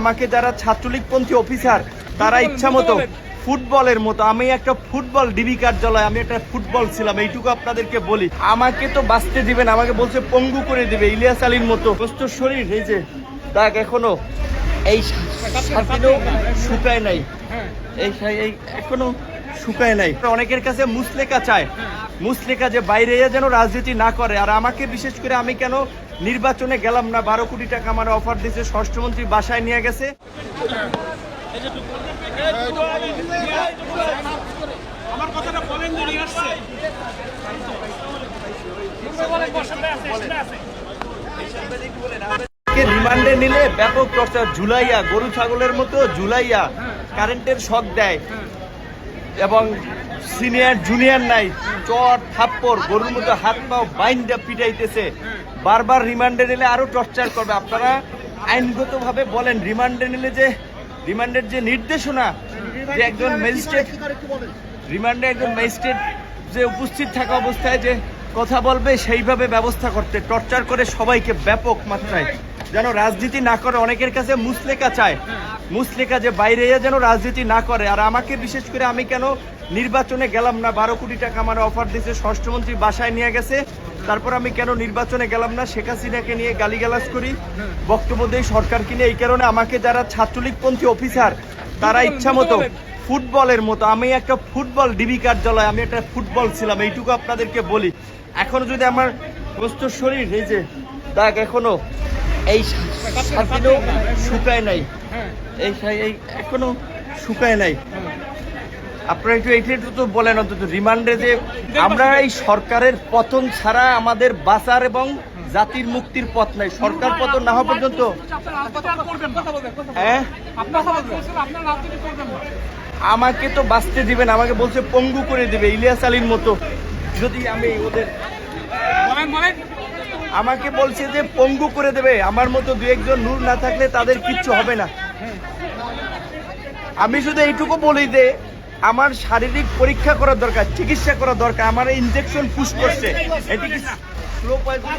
আমাকে যারা ছাত্রলীগপন্থী অফিসার তারা ইচ্ছা মতো ফুটবলের মতো, আমি একটা ফুটবল ডিবি কার্যালয়, আমি একটা ফুটবল ছিলাম, এইটুকু আপনাদেরকে বলি। আমাকে তো বাঁচতে দিবেন, আমাকে বলছে পঙ্গু করে দিবে ইলিয়াস আলীর মতো। সুস্থ শরীর, এই যে দাগ এখনো এই সাথীও শুকায় নাই, এই এখনো শুকায় নাই। অনেকের কাছে মুসলেকা চায়, মুসলেকা যে বাইরে যেন রাজনীতি না করে। আর আমাকে বিশেষ করে আমি কেন নির্বাচনে গেলাম না, 12 কোটি টাকা আমার অফার দিয়েছে, স্বরাষ্ট্রমন্ত্রী বাসায় নিয়ে গেছে। আমার কথাটা বলেন যে নিয়ে আসছে রিমান্ডে নিলে ব্যাপক চর্চা, ঝুলাইয়া গরু ছাগলের মতো ঝুলাইয়া কারেন্টের শক দেয় এবং সিনিয়র জুনিয়র নাই, চট থাপ্পড় গরুর মতো হাত পাও বাইন্ডা পিটাইতেছে। বারবার রিমান্ডে নিলে আরো টর্চার করবে। আপনারা আইনগতভাবে বলেন, রিমান্ডে নিলে যে রিমান্ডের যে নির্দেশনা, যে একজন ম্যাজিস্ট্রেট রিমান্ডে একজন ম্যাজিস্ট্রেট যে উপস্থিত থাকা অবস্থায় যে কথা বলবে সেইভাবে ব্যবস্থা করতে, টর্চার করে সবাইকে ব্যাপক মাত্রায় যেন রাজনীতি না করে। অনেকের কাছে মুসলেকা চায়, মুসলেকা যে বাইরে যেন রাজনীতি না করে। আর আমাকে বিশেষ করে আমি কেন নির্বাচনে গেলাম না, 12 কোটি টাকা আমার অফার দিয়েছে, স্বরাষ্ট্রমন্ত্রী বাসায় নিয়ে গেছে, তারপর আমি কেন নির্বাচনে গেলাম না, শেখ হাসিনাকে নিয়ে গালিগালাজ করি, বক্তব্য দেই সরকারকে নিয়ে। এই কারণে আমাকে যারা ছাত্রলীগপন্থী অফিসার তারা ইচ্ছা মতো ফুটবলের মতো, আমি একটা ফুটবল ডিবি কার্যালয়, আমি একটা ফুটবল ছিলাম, এইটুকু আপনাদেরকে বলি। এখনো যদি আমার সুস্থ শরীর, এই যে দাগ এখনো এই সাথীও শুকায় নাই, এই এখনো শুকায় নাই। আপনারা একটু তো বলেন অন্তত রিমান্ডে যে আমরা এই সরকারের পতন ছাড়া আমাদের বাঁচার এবং জাতির মুক্তির পথ নাই। সরকার পতন না হওয়া পর্যন্ত আমাকে তো বাঁচতে দিবেন, আমাকে বলছে পঙ্গু করে দিবে ইলিয়াস আলীর মতো। যদি আমি ওদের আমাকে বলছে যে পঙ্গু করে দেবে, আমার মতো দু একজন নূর না থাকলে তাদের কিচ্ছু হবে না। আমি শুধু এইটুকু বলি যে আমার শারীরিক পরীক্ষা করার দরকার, চিকিৎসা করা দরকার। আমার ইনজেকশন পুশ করছে, এটি কি স্লো পয়জন?